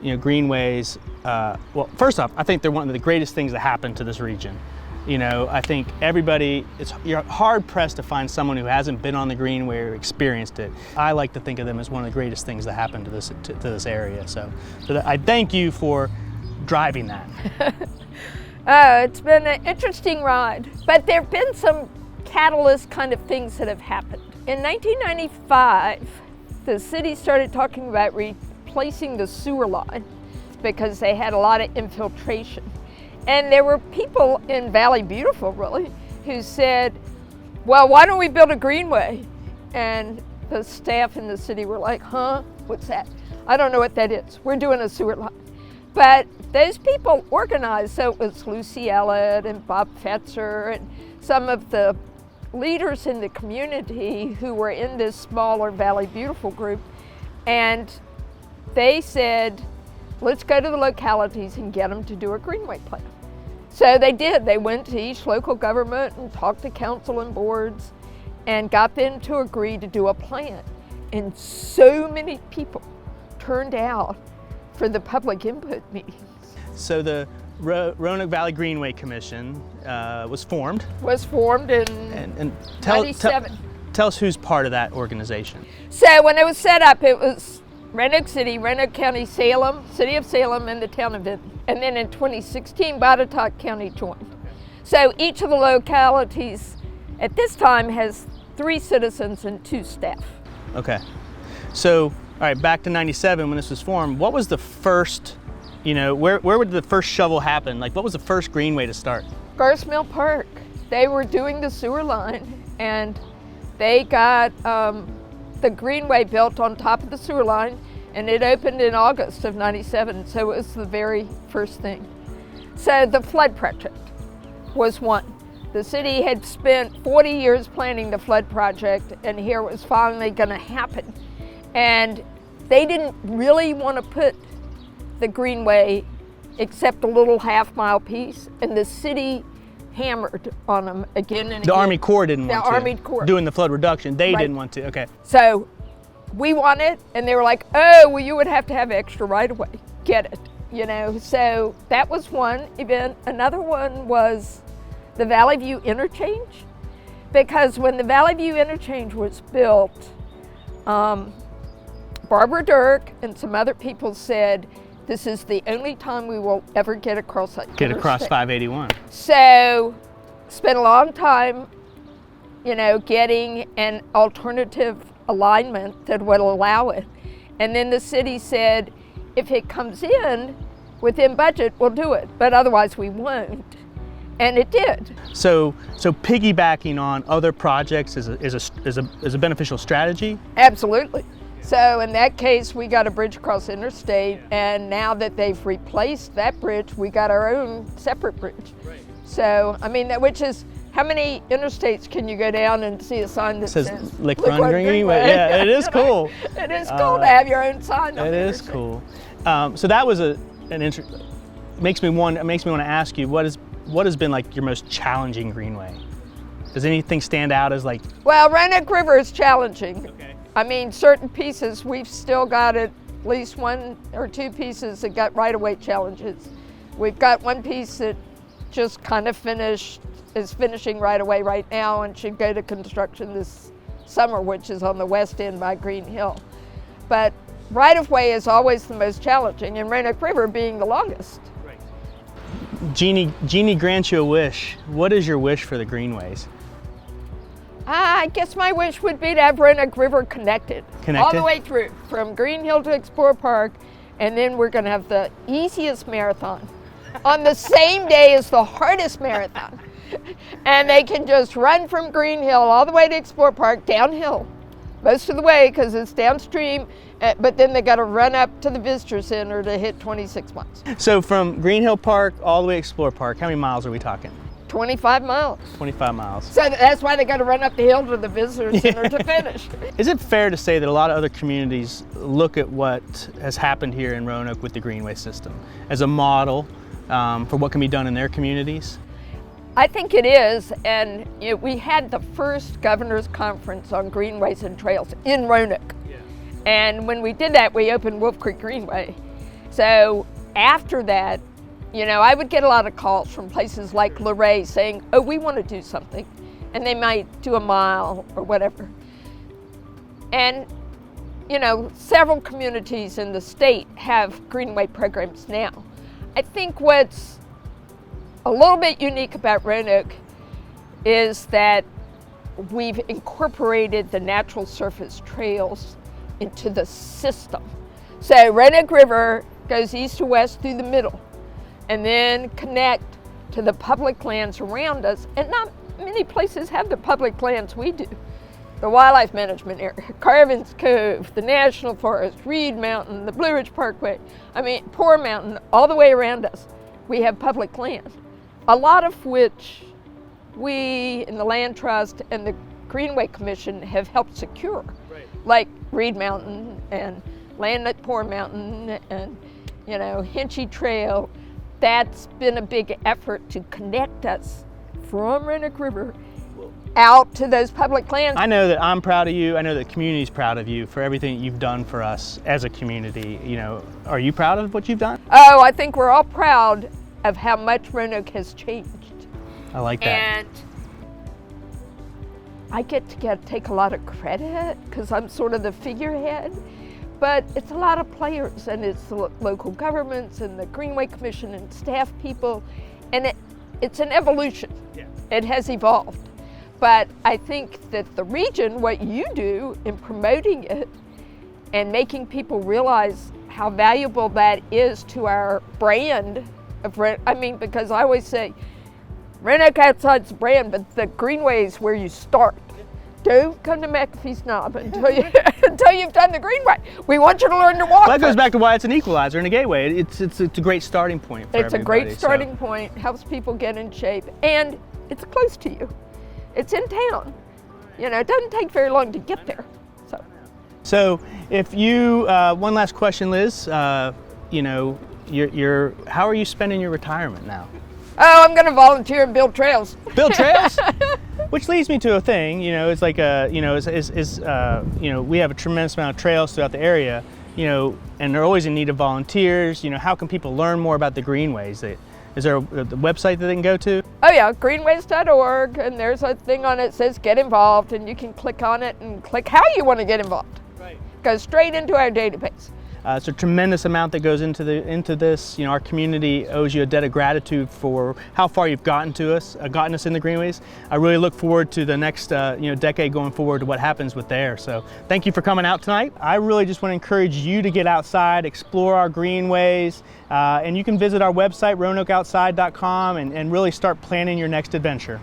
greenways, well, first off, I think they're one of the greatest things that happened to this region. I think you're hard pressed to find someone who hasn't been on the Greenway or experienced it. I like to think of them as one of the greatest things that happened to this area. So I thank you for driving that. It's been an interesting ride, but there have been some catalyst kind of things that have happened. In 1995, the city started talking about replacing the sewer line because they had a lot of infiltration. And there were people in Valley Beautiful, really, who said, well, why don't we build a greenway? And the staff in the city were like, huh, what's that? I don't know what that is. We're doing a sewer line. But those people organized, so it was Lucy Ellett and Bob Fetzer and some of the leaders in the community who were in this smaller Valley Beautiful group. And they said, let's go to the localities and get them to do a greenway plan. So they did. They went to each local government and talked to council and boards and got them to agree to do a plan. And so many people turned out for the public input meetings. So the Roanoke Valley Greenway Commission was formed. Was formed in and 97. Tell us who's part of that organization. So when it was set up, it was Roanoke City, Roanoke County, Salem, City of Salem, and the town of Vinton. And then in 2016, Botetourt County joined. So each of the localities at this time has 3 citizens and 2 staff. Okay. So, all right, back to 97 when this was formed, what was the first, where would the first shovel happen? Like, what was the first greenway to start? Garth Mill Park. They were doing the sewer line, and they got the greenway built on top of the sewer line, and it opened in August of 97, so it was the very first thing. So the flood project was one. The city had spent 40 years planning the flood project, and here it was finally gonna happen. And they didn't really want to put the greenway except a little half-mile piece, and the city hammered on them again and again. The Army Corps didn't want to. The Army Corps. Doing the flood reduction, they Right. didn't want to, okay. So we want it, and they were like, oh, well, you would have to have extra right-of-way. Get it, So that was one event. Another one was the Valley View Interchange, because when the Valley View Interchange was built, Barbara Dirk and some other people said, this is the only time we will ever get across that Get across interstate. 581. So spent a long time, getting an alternative alignment that would allow it. And then the city said, if it comes in within budget, we'll do it, but otherwise we won't. And it did. So piggybacking on other projects is a beneficial strategy? Absolutely. So in that case, we got a bridge across interstate, and now that they've replaced that bridge, we got our own separate bridge. Right. So, which is, how many interstates can you go down and see a sign that says Lick Run Greenway? Yeah, it is cool. It is cool to have your own sign on it. It is cool. So that was makes me want to ask you, what has been like your most challenging greenway? Does anything stand out as like? Well, Roanoke River is challenging. Okay. Certain pieces, we've still got at least 1 or 2 pieces that got right-of-way challenges. We've got one piece that just kind of is finishing right-of-way right now and should go to construction this summer, which is on the west end by Green Hill. But right-of-way is always the most challenging, and Roanoke River being the longest. Right. Jeannie grants you a wish. What is your wish for the greenways? I guess my wish would be to have Roanoke River connected all the way through, from Green Hill to Explorer Park, and then we're going to have the easiest marathon on the same day as the hardest marathon. And they can just run from Green Hill all the way to Explorer Park downhill, most of the way because it's downstream, but then they got to run up to the Visitor Center to hit 26 miles. So from Green Hill Park all the way to Explorer Park, how many miles are we talking? 25 miles. 25 miles. So that's why they got to run up the hill to the Visitor Center to finish. Is it fair to say that a lot of other communities look at what has happened here in Roanoke with the Greenway system as a model for what can be done in their communities? I think it is, and we had the first governor's conference on greenways and trails in Roanoke. Yeah. And when we did that, we opened Wolf Creek Greenway. So after that, you know, I would get a lot of calls from places like Luray saying, oh, we want to do something. And they might do a mile or whatever. And, you know, several communities in the state have Greenway programs now. I think what's a little bit unique about Roanoke is that we've incorporated the natural surface trails into the system. So Roanoke River goes east to west through the middle and then connect to the public lands around us. And not many places have the public lands we do. The wildlife management area, Carvin's Cove, the National Forest, Reed Mountain, the Blue Ridge Parkway, Poor Mountain, all the way around us, we have public land. A lot of which we in the Land Trust and the Greenway Commission have helped secure, right. Like Reed Mountain and land at Poor Mountain and, you know, Hinchy Trail. That's been a big effort to connect us from Roanoke River out to those public lands. I know that I'm proud of you. I know that the community's proud of you for everything you've done for us as a community. You know, are you proud of what you've done? Oh, I think we're all proud of how much Roanoke has changed. I like that. And I get to take a lot of credit because I'm sort of the figurehead, but it's a lot of players, and it's the local governments and the Greenway Commission and staff people, and it's an evolution. Yeah. It has evolved. But I think that the region, what you do in promoting it and making people realize how valuable that is to our brand of, because I always say, Roanoke outside's the brand, but the Greenway is where you start. Don't come to McAfee's Knob until you've done the Greenway. We want you to learn to walk. Well, that goes back to why it's an equalizer and a gateway. It's a great starting point for everybody. It's a great starting point, helps people get in shape, and it's close to you. It's in town. You know, it doesn't take very long to get there. So if you, one last question, Liz, you know, how are you spending your retirement now? Oh, I'm going to volunteer and build trails. Build trails? Which leads me to a thing, you know, it's like you know, you know, we have a tremendous amount of trails throughout the area, you know, and they're always in need of volunteers. You know, how can people learn more about the Greenways? Is there a website that they can go to? Oh yeah, greenways.org, and there's a thing on it that says get involved, and you can click on it and click how you want to get involved. Right. Goes straight into our database. It's a tremendous amount that goes into this. You know, our community owes you a debt of gratitude for how far you've gotten us in the Greenways. I really look forward to the next you know, decade going forward to what happens with there. So thank you for coming out tonight. I really just want to encourage you to get outside, explore our Greenways, and you can visit our website, roanokeoutside.com, and really start planning your next adventure.